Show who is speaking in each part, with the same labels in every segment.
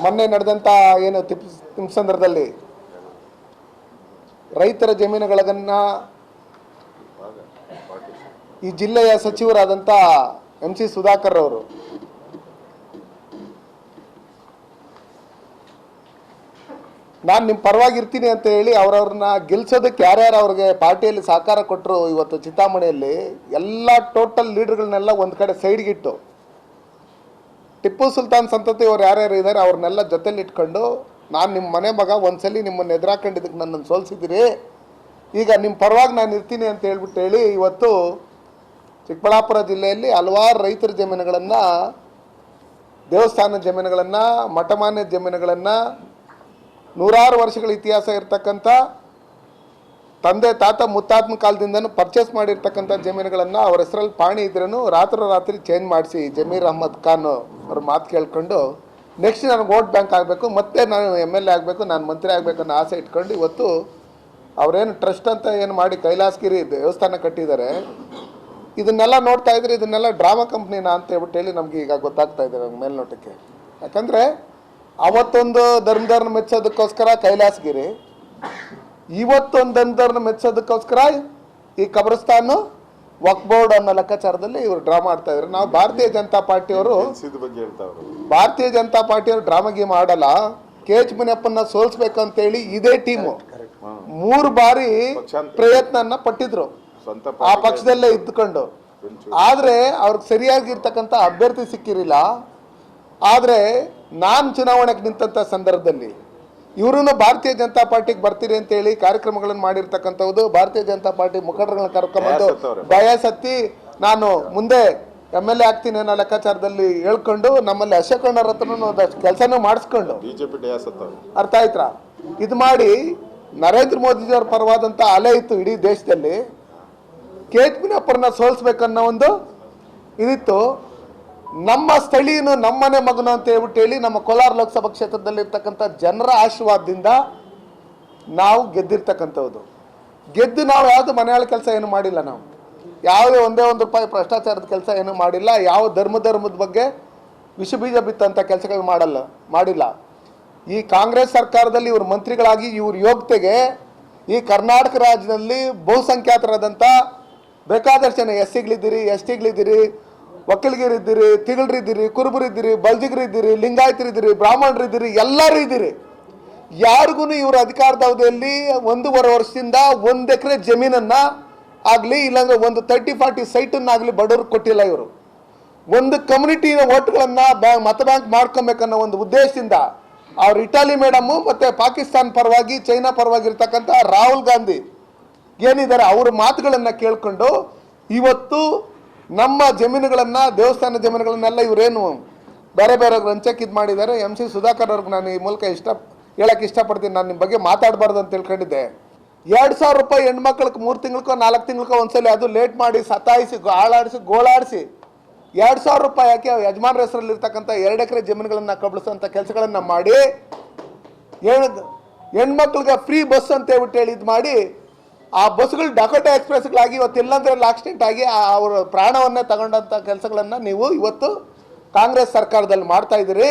Speaker 1: ಮೊನ್ನೆ ನಡೆದಂಥ ಏನು ತಿಮ್ಸಂದ್ರದಲ್ಲಿ ರೈತರ ಜಮೀನುಗಳನ್ನು ಈ ಜಿಲ್ಲೆಯ ಸಚಿವರಾದಂಥ MC ಸುಧಾಕರ್ ಅವರು ನಾನು ನಿಮ್ಮ ಪರವಾಗಿ ಇರ್ತೀನಿ ಅಂತ ಹೇಳಿ ಅವ್ರವ್ರನ್ನ ಗೆಲ್ಸೋದಕ್ಕೆ ಯಾರ್ಯಾರು ಅವ್ರಿಗೆ ಪಾರ್ಟಿಯಲ್ಲಿ ಸಹಕಾರ ಕೊಟ್ಟರು ಇವತ್ತು ಚಿಂತಾಮಣಿಯಲ್ಲಿ ಎಲ್ಲ ಟೋಟಲ್ ಲೀಡರ್ಗಳನ್ನೆಲ್ಲ ಒಂದು ಕಡೆ ಸೈಡ್ಗಿಟ್ಟು ಟಿಪ್ಪು ಸುಲ್ತಾನ್ ಸಂತತಿ ಅವ್ರು ಯಾರ್ಯಾರು ಇದ್ದಾರೆ ಅವ್ರನ್ನೆಲ್ಲ ಜೊತೆಲಿ ಇಟ್ಕೊಂಡು ನಾನು ನಿಮ್ಮ ಮನೆ ಮಗ ಒಂದ್ಸಲಿ ನಿಮ್ಮನ್ನು ಎದುರಾಕೊಂಡಿದ್ದಕ್ಕೆ ನನ್ನನ್ನು ಸೋಲಿಸಿದ್ದೀರಿ, ಈಗ ನಿಮ್ಮ ಪರವಾಗಿ ನಾನು ಇರ್ತೀನಿ ಅಂತ ಹೇಳಿ ಇವತ್ತು ಚಿಕ್ಕಬಳ್ಳಾಪುರ ಜಿಲ್ಲೆಯಲ್ಲಿ ಹಲವಾರು ರೈತರ ಜಮೀನುಗಳನ್ನು, ದೇವಸ್ಥಾನ ಜಮೀನುಗಳನ್ನು, ಮಠಮಾನ್ಯ ಜಮೀನುಗಳನ್ನು, ನೂರಾರು ವರ್ಷಗಳ ಇತಿಹಾಸ ಇರ್ತಕ್ಕಂಥ ತಂದೆ ತಾತ ಮುತ್ತಾತ್ಮ ಕಾಲದಿಂದನೂ ಪರ್ಚೇಸ್ ಮಾಡಿರ್ತಕ್ಕಂಥ ಜಮೀನುಗಳನ್ನು ಅವ್ರ ಹೆಸರಲ್ಲಿ ಪಾಣಿ ಇದ್ರೂ ರಾತ್ರಿ ಚೇಂಜ್ ಮಾಡಿಸಿ ಜಮೀರ್ ಅಹ್ಮದ್ ಖಾನ್ ಅವ್ರ ಮಾತು ಕೇಳ್ಕೊಂಡು ನೆಕ್ಸ್ಟ್ ನನಗೆ ವೋಟ್ ಬ್ಯಾಂಕ್ ಆಗಬೇಕು, ಮತ್ತೆ ನಾನು MLA ಆಗಬೇಕು, ನಾನು ಮಂತ್ರಿ ಆಗಬೇಕು ಅನ್ನೋ ಆಸೆ ಇಟ್ಕೊಂಡು ಇವತ್ತು ಅವರೇನು ಟ್ರಸ್ಟ್ ಅಂತ ಏನು ಮಾಡಿ ಕೈಲಾಸಗಿರಿ ದೇವಸ್ಥಾನ ಕಟ್ಟಿದ್ದಾರೆ. ಇದನ್ನೆಲ್ಲ ನೋಡ್ತಾ ಇದ್ರೆ ಇದನ್ನೆಲ್ಲ ಡ್ರಾಮಾ ಕಂಪ್ನಿನ ಅಂತ ಹೇಳಿ ನಮಗೆ ಈಗ ಗೊತ್ತಾಗ್ತಾ ಇದೆ ನಮ್ಗೆ ಮೇಲ್ನೋಟಕ್ಕೆ. ಯಾಕಂದರೆ ಅವತ್ತೊಂದು ಧರ್ಮದವ್ರನ್ನ ಮೆಚ್ಚೋದಕ್ಕೋಸ್ಕರ ಕೈಲಾಸಗಿರಿ, ಇವತ್ತೊಂದು ಧರ್ಮದವ್ರನ್ನ ಮೆಚ್ಚೋದಕ್ಕೋಸ್ಕರ ಈ ಕಬ್ರಸ್ತಾನು ವಕ್ಫ್ ಬೋರ್ಡ್ ಅನ್ನೋ ಲೆಕ್ಕಾಚಾರದಲ್ಲಿ ಇವರು ಡ್ರಾಮಾ ಆಡ್ತಾ ಇದ್ರು. ನಾವು ಭಾರತೀಯ ಜನತಾ ಪಾರ್ಟಿಯವರು ಡ್ರಾಮಾ ಗೇಮ್ ಆಡಲ್ಲ. KH ಮುನಿಯಪ್ಪನ್ನ ಸೋಲ್ಸ್ಬೇಕು ಅಂತೇಳಿ ಇದೇ ಟೀಮು 3 ಬಾರಿ ಪ್ರಯತ್ನ ಪಟ್ಟಿದ್ರು ಆ ಪಕ್ಷದಲ್ಲೇ ಇದ್ದುಕೊಂಡು, ಆದರೆ ಅವ್ರಿಗೆ ಸರಿಯಾಗಿರ್ತಕ್ಕಂಥ ಅಭ್ಯರ್ಥಿ ಸಿಕ್ಕಿರಲಿಲ್ಲ. ಆದರೆ ನಾನು ಚುನಾವಣೆಗೆ ನಿಂತ ಸಂದರ್ಭದಲ್ಲಿ ಇವರು ಭಾರತೀಯ ಜನತಾ ಪಾರ್ಟಿಗೆ ಬರ್ತೀರಿ ಅಂತೇಳಿ ಕಾರ್ಯಕ್ರಮಗಳನ್ನು ಮಾಡಿರ್ತಕ್ಕಂಥದ್ದು, ಭಾರತೀಯ ಜನತಾ ಪಾರ್ಟಿ ಮುಖಂಡರುಗಳನ್ನ ಕರ್ಕೊಂಡ್ಬಂದು ಭಯಸತ್ತಿ ನಾನು ಮುಂದೆ MLA ಆಗ್ತೀನಿ ಅನ್ನೋ ಲೆಕ್ಕಾಚಾರದಲ್ಲಿ ಹೇಳ್ಕೊಂಡು ನಮ್ಮಲ್ಲಿ ಅಶೋಕಣ್ಣರ ಹತ್ರನೂ ಒಂದಷ್ಟು ಕೆಲಸನೂ ಮಾಡಿಸ್ಕೊಂಡು ಅರ್ಥ ಆಯ್ತಾ ಇದು ಮಾಡಿ ನರೇಂದ್ರ ಮೋದಿಜಿಯವ್ರ ಪರವಾದಂಥ ಅಲೆ ಇತ್ತು ಇಡೀ ದೇಶದಲ್ಲಿ. KH ಮುನಿಯಪ್ಪರನ್ನ ಸೋಲಿಸ್ಬೇಕನ್ನೋ ಒಂದು ಇದಿತ್ತು. ನಮ್ಮ ಸ್ಥಳೀಯನು ನಮ್ಮನೆ ಮಗನು ಅಂತ ಹೇಳಿ ನಮ್ಮ ಕೋಲಾರ ಲೋಕಸಭಾ ಕ್ಷೇತ್ರದಲ್ಲಿ ಇರ್ತಕ್ಕಂಥ ಜನರ ಆಶೀರ್ವಾದದಿಂದ ನಾವು ಗೆದ್ದಿರ್ತಕ್ಕಂಥದ್ದು. ಗೆದ್ದು ನಾವು ಯಾವುದು ಮನೆಯಾಳ ಕೆಲಸ ಏನು ಮಾಡಿಲ್ಲ, ನಾವು ಯಾವುದೇ ಒಂದೇ ಒಂದು ರೂಪಾಯಿ ಭ್ರಷ್ಟಾಚಾರದ ಕೆಲಸ ಏನು ಮಾಡಿಲ್ಲ, ಯಾವ ಧರ್ಮದ ಬಗ್ಗೆ ವಿಷಬೀಜ ಬಿತ್ತಂಥ ಕೆಲಸಗಳು ಮಾಡಿಲ್ಲ. ಈ ಕಾಂಗ್ರೆಸ್ ಸರ್ಕಾರದಲ್ಲಿ ಇವರು ಮಂತ್ರಿಗಳಾಗಿ ಇವ್ರ ಯೋಗ್ಯತೆಗೆ ಈ ಕರ್ನಾಟಕ ರಾಜ್ಯದಲ್ಲಿ ಬಹುಸಂಖ್ಯಾತರಾದಂಥ ಬೇಕಾದಷ್ಟು ಜನ SCಗಳಿದ್ದೀರಿ, STಗಳಿದ್ದೀರಿ, ಒಕ್ಕಲಿಗರಿದ್ದೀರಿ, ತಿಗಳರಿದ್ದೀರಿ, ಕುರುಬರಿದ್ದೀರಿ, ಬಲ್ಜಿಗರಿದ್ದೀರಿ, ಲಿಂಗಾಯತರಿದ್ದೀರಿ, ಬ್ರಾಹ್ಮಣರಿದ್ದೀರಿ, ಎಲ್ಲರೂ ಇದ್ದೀರಿ. ಯಾರಿಗೂ ಇವರು ಅಧಿಕಾರದ ಅವಧಿಯಲ್ಲಿ 1.5 ವರ್ಷದಿಂದ 1 ಎಕರೆ ಜಮೀನನ್ನು ಆಗಲಿ ಇಲ್ಲಾಂದರೆ ಒಂದು 30-40 ಸೈಟನ್ನಾಗಲಿ ಬಡವ್ರಿಗೆ ಕೊಟ್ಟಿಲ್ಲ. ಇವರು ಒಂದು ಕಮ್ಯುನಿಟಿನ ಓಟ್ಗಳನ್ನು ಮತ ಬ್ಯಾಂಕ್ ಮಾಡ್ಕೊಬೇಕನ್ನೋ ಒಂದು ಉದ್ದೇಶದಿಂದ ಅವ್ರು ಇಟಾಲಿ ಮೇಡಮ್ಮು ಮತ್ತು ಪಾಕಿಸ್ತಾನ ಪರವಾಗಿ ಚೈನಾ ಪರವಾಗಿ ಇರ್ತಕ್ಕಂಥ ರಾಹುಲ್ ಗಾಂಧಿ ಏನಿದ್ದಾರೆ ಅವ್ರ ಮಾತುಗಳನ್ನು ಕೇಳಿಕೊಂಡು ಇವತ್ತು ನಮ್ಮ ಜಮೀನುಗಳನ್ನು, ದೇವಸ್ಥಾನ ಜಮೀನುಗಳನ್ನೆಲ್ಲ ಇವರೇನು ಬೇರೆ ರಂಚಕ್ಕೆ ಇದು ಮಾಡಿದ್ದಾರೆ. MC ಸುಧಾಕರ್ ಅವ್ರಿಗೆ ನಾನು ಈ ಮೂಲಕ ಹೇಳಕ್ಕೆ ಇಷ್ಟಪಡ್ತೀನಿ. ನಾನು ನಿಮ್ಮ ಬಗ್ಗೆ ಮಾತಾಡಬಾರ್ದು ಅಂತ ತಿಳ್ಕೊಂಡಿದ್ದೆ. 2,000 ರೂಪಾಯಿ ಹೆಣ್ಮಕ್ಳಿಗೆ 3 ತಿಂಗಳಿಗೋ 4 ತಿಂಗಳಿಗೋ ಒಂದ್ಸಲಿ ಅದು ಲೇಟ್ ಮಾಡಿ ಸತಾಯಿಸಿ ಹಾಳಾಡಿಸಿ ಗೋಳಾಡಿಸಿ 2,000 ರೂಪಾಯಿ ಹಾಕಿ ಯಜಮಾನ್ರ ಹೆಸರಲ್ಲಿ ಇರ್ತಕ್ಕಂಥ 2 ಎಕರೆ ಜಮೀನುಗಳನ್ನು ಕಬಳಿಸೋಂಥ ಕೆಲಸಗಳನ್ನು ಮಾಡಿ ಹೆಣ್ಮಕ್ಳಿಗೆ ಫ್ರೀ ಬಸ್ ಅಂತ ಹೇಳಿ ಇದು ಮಾಡಿ ಆ ಬಸ್ಗಳು ಡಕೋಟಾ ಎಕ್ಸ್ಪ್ರೆಸ್ಗಳಾಗಿ ಇವತ್ತು ಇಲ್ಲಾಂದ್ರೆ ಆಕ್ಸಿಡೆಂಟ್ ಆಗಿ ಅವರ ಪ್ರಾಣವನ್ನೇ ತಗೊಂಡಂಥ ಕೆಲಸಗಳನ್ನು ನೀವು ಇವತ್ತು ಕಾಂಗ್ರೆಸ್ ಸರ್ಕಾರದಲ್ಲಿ ಮಾಡ್ತಾ ಇದ್ದೀರಿ.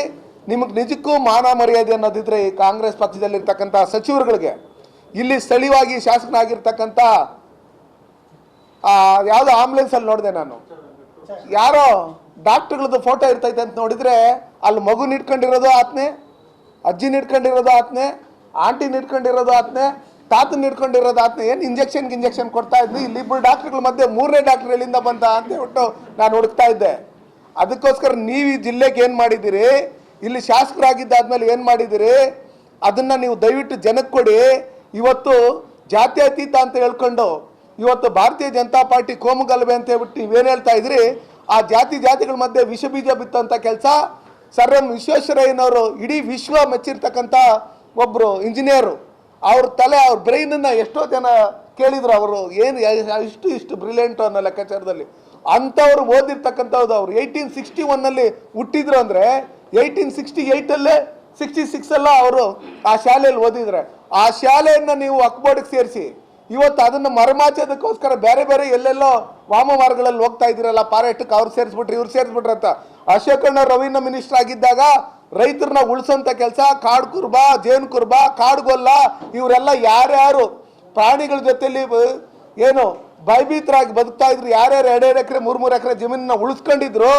Speaker 1: ನಿಮಗೆ ನಿಜಕ್ಕೂ ಮಾನ ಮರ್ಯಾದೆ ಅನ್ನೋದಿದ್ರೆ ಈ ಕಾಂಗ್ರೆಸ್ ಪಕ್ಷದಲ್ಲಿರ್ತಕ್ಕಂಥ ಸಚಿವರುಗಳಿಗೆ, ಇಲ್ಲಿ ಸ್ಥಳೀಯವಾಗಿ ಶಾಸಕನಾಗಿರ್ತಕ್ಕಂಥ ಯಾವುದೋ ಆಂಬುಲೆನ್ಸಲ್ಲಿ ನೋಡಿದೆ ನಾನು, ಯಾರೋ ಡಾಕ್ಟರ್ಗಳದ್ದು ಫೋಟೋ ಇರ್ತೈತೆ ಅಂತ ನೋಡಿದರೆ ಅಲ್ಲಿ ಮಗು ನಿಟ್ಕೊಂಡಿರೋದು ಆತ್ನೆ, ಅಜ್ಜಿ ನಿಟ್ಕೊಂಡಿರೋದು ಆತ್ನೆ, ಆಂಟಿ ನಿಟ್ಕೊಂಡಿರೋದು ಆತ್ನೆ, ತಾತನ ಇಟ್ಕೊಂಡಿರೋದು ಆತ್ನ. ಏನು ಇಂಜೆಕ್ಷನ್ ಕೊಡ್ತಾ ಇದ್ವಿ. ಇಲ್ಲಿ 2 ಡಾಕ್ಟರ್ಗಳ ಮಧ್ಯೆ 3ನೇ ಡಾಕ್ಟರ್ ಎಲ್ಲಿಂದ ಬಂತ ಅಂತ ಹೇಳ್ಬಿಟ್ಟು ನಾನು ಹುಡುಕ್ತಾ ಇದ್ದೆ. ಅದಕ್ಕೋಸ್ಕರ ನೀವು ಈ ಜಿಲ್ಲೆಗೆ ಏನು ಮಾಡಿದ್ದೀರಿ, ಇಲ್ಲಿ ಶಾಸಕರಾಗಿದ್ದಾದ್ಮೇಲೆ ಏನು ಮಾಡಿದ್ದೀರಿ, ಅದನ್ನು ನೀವು ದಯವಿಟ್ಟು ಜನಕ್ಕೆ ಕೊಡಿ. ಇವತ್ತು ಜಾತ್ಯತೀತ ಅಂತ ಹೇಳ್ಕೊಂಡು ಇವತ್ತು ಭಾರತೀಯ ಜನತಾ ಪಾರ್ಟಿ ಕೋಮುಗಲಭೆ ಅಂತ ಹೇಳ್ಬಿಟ್ಟು ನೀವೇನು ಹೇಳ್ತಾ ಇದ್ರಿ, ಆ ಜಾತಿಗಳ ಮಧ್ಯೆ ವಿಷಬೀಜ ಬಿತ್ತಂಥ ಕೆಲಸ ಸರ್ ವಿಶ್ವೇಶ್ವರಯ್ಯನವರು ಇಡೀ ವಿಶ್ವ ಮೆಚ್ಚಿರ್ತಕ್ಕಂಥ ಒಬ್ಬರು ಇಂಜಿನಿಯರು, ಅವ್ರ ಅವ್ರ ಬ್ರೈನನ್ನು ಎಷ್ಟೋ ಜನ ಕೇಳಿದ್ರು. ಅವರು ಏನು ಇಷ್ಟು ಬ್ರಿಲಿಯಂಟು ಅನ್ನೋ ಲೆಕ್ಕಾಚಾರದಲ್ಲಿ ಅಂಥವ್ರು ಓದಿರ್ತಕ್ಕಂಥದ್ದು. ಅವರು 1861ನಲ್ಲಿ ಹುಟ್ಟಿದ್ರು ಅಂದರೆ 1868ಅಲ್ಲೇ 66 ಅವರು ಆ ಶಾಲೆಯಲ್ಲಿ ಓದಿದ್ರೆ, ಆ ಶಾಲೆಯನ್ನು ನೀವು ವಕ್ಫ್ ಬೋರ್ಡ್ಗೆ ಸೇರಿಸಿ ಇವತ್ತು ಅದನ್ನು ಮರೆಮಾಚೋದಕ್ಕೋಸ್ಕರ ಬೇರೆ ಎಲ್ಲೆಲ್ಲೋ ವಾಮ ಮಾರ್ಗಗಳಲ್ಲಿ ಹೋಗ್ತಾ ಇದ್ದೀರಲ್ಲ, ಪಾರಾಟಕ್ಕೆ ಅವ್ರು ಸೇರಿಸ್ಬಿಟ್ರಿ ಇವ್ರು ಸೇರಿಸ್ಬಿಟ್ರಿ ಅಂತ. ಅಶೋಕಣ್ಣ ರವೀಂದ್ರ ಮಿನಿಸ್ಟರ್ ಆಗಿದ್ದಾಗ ರೈತರನ್ನ ಉಳಿಸೋಂಥ ಕೆಲಸ ಕಾಡು ಕುರುಬ, ಜೇನು ಕುರುಬ, ಕಾಡುಗೊಲ್ಲ ಇವರೆಲ್ಲ ಯಾರ್ಯಾರು ಪ್ರಾಣಿಗಳ ಜೊತೆಲಿ ಏನು ಭಯಭೀತರಾಗಿ ಬದುಕ್ತಾ ಇದ್ರು, ಯಾರ್ಯಾರು 2 ಎಕರೆ 3 ಎಕರೆ ಜಮೀನನ್ನ ಉಳಿಸ್ಕೊಂಡಿದ್ರು,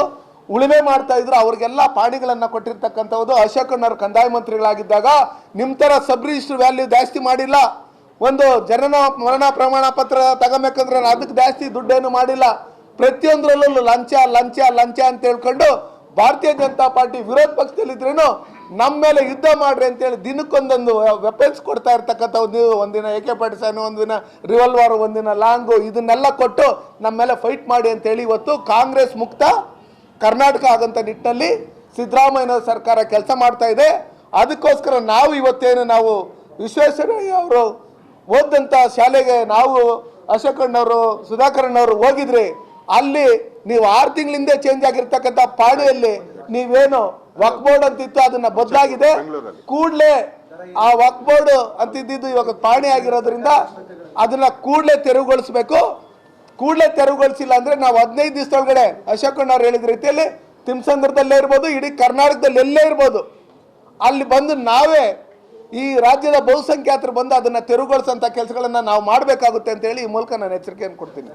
Speaker 1: ಉಳುಮೆ ಮಾಡ್ತಾ ಇದ್ರು, ಅವ್ರಿಗೆಲ್ಲ ಪಾಣಿಗಳನ್ನ ಕೊಟ್ಟಿರ್ತಕ್ಕಂಥದ್ದು ಅಶೋಕಣ್ಣವ್ರು ಕಂದಾಯ ಮಂತ್ರಿಗಳಾಗಿದ್ದಾಗ. ನಿಮ್ಮ ಥರ ಸಬ್ ರಿಜಿಸ್ಟರ್ ವ್ಯಾಲ್ಯೂ ಜಾಸ್ತಿ ಮಾಡಿಲ್ಲ. ಒಂದು ಜನನ ಮರಣ ಪ್ರಮಾಣ ಪತ್ರ ತಗೋಬೇಕಂದ್ರೆ ಅದಕ್ಕೆ ಜಾಸ್ತಿ ದುಡ್ಡೇನು ಮಾಡಿಲ್ಲ. ಪ್ರತಿಯೊಂದರಲ್ಲೂ ಲಂಚ ಲಂಚ ಲಂಚ ಅಂತ ಹೇಳ್ಕೊಂಡು ಭಾರತೀಯ ಜನತಾ ಪಾರ್ಟಿ ವಿರೋಧ ಪಕ್ಷದಲ್ಲಿದ್ರೇನು ನಮ್ಮ ಮೇಲೆ ಯುದ್ಧ ಮಾಡ್ರಿ ಅಂತೇಳಿ ದಿನಕ್ಕೊಂದೊಂದು ವೆಪನ್ಸ್ ಕೊಡ್ತಾ ಇರ್ತಕ್ಕಂಥದ್ದು. ಒಂದಿನ AK-47, ಒಂದಿನ ರಿವಾಲ್ವರ್, ಒಂದಿನ ಲಾಂಗು, ಇದನ್ನೆಲ್ಲ ಕೊಟ್ಟು ನಮ್ಮ ಮೇಲೆ ಫೈಟ್ ಮಾಡಿ ಅಂತೇಳಿ ಇವತ್ತು ಕಾಂಗ್ರೆಸ್ ಮುಕ್ತ ಕರ್ನಾಟಕ ಆಗಂತ ನಿಟ್ಟಿನಲ್ಲಿ ಸಿದ್ದರಾಮಯ್ಯ ಸರ್ಕಾರ ಕೆಲಸ ಮಾಡ್ತಾ ಇದೆ. ಅದಕ್ಕೋಸ್ಕರ ನಾವು ಇವತ್ತೇನು ನಾವು ವಿಶ್ವೇಶ್ವರಯ್ಯ ಅವರು ಓದಂಥ ಶಾಲೆಗೆ ನಾವು ಅಶೋಕಣ್ಣವರು, ಸುಧಾಕರಣ್ಣವರು ಹೋಗಿದ್ರಿ. ಅಲ್ಲಿ ನೀವು 6 ತಿಂಗಳಿಂದ ಚೇಂಜ್ ಆಗಿರ್ತಕ್ಕಂಥ ಪಾಣಿಯಲ್ಲಿ ನೀವೇನು ವಕ್ ಬೋರ್ಡ್ ಅಂತಿತ್ತು ಅದನ್ನ ಬದಲಾಗಿದೆ. ಕೂಡಲೇ ಆ ವಕ್ ಬೋರ್ಡ್ ಅಂತಿದ್ದು ಇವಾಗ ಪಾಣಿ ಆಗಿರೋದ್ರಿಂದ ಅದನ್ನ ಕೂಡಲೇ ತೆರವುಗೊಳಿಸಬೇಕು. ಕೂಡಲೇ ತೆರವುಗೊಳಿಸಿಲ್ಲ ಅಂದ್ರೆ ನಾವು 15 ದಿವಸದೊಳಗಡೆ ಅಶೋಕಣ್ಣವ್ರು ಹೇಳಿದ ರೀತಿಯಲ್ಲಿ ತಿಮ್ಸಂದ್ರದಲ್ಲೇ ಇರ್ಬೋದು, ಇಡೀ ಕರ್ನಾಟಕದಲ್ಲಿ ಎಲ್ಲೇ ಇರ್ಬೋದು, ಅಲ್ಲಿ ಬಂದು ನಾವೇ ಈ ರಾಜ್ಯದ ಬಹುಸಂಖ್ಯಾತರು ಬಂದು ಅದನ್ನ ತೆರವುಗೊಳಿಸೋಂಥ ಕೆಲಸಗಳನ್ನ ನಾವು ಮಾಡಬೇಕಾಗುತ್ತೆ ಅಂತ ಹೇಳಿ ಈ ಮೂಲಕ ನಾನು ಎಚ್ಚರಿಕೆಯನ್ನು ಕೊಡ್ತೀನಿ.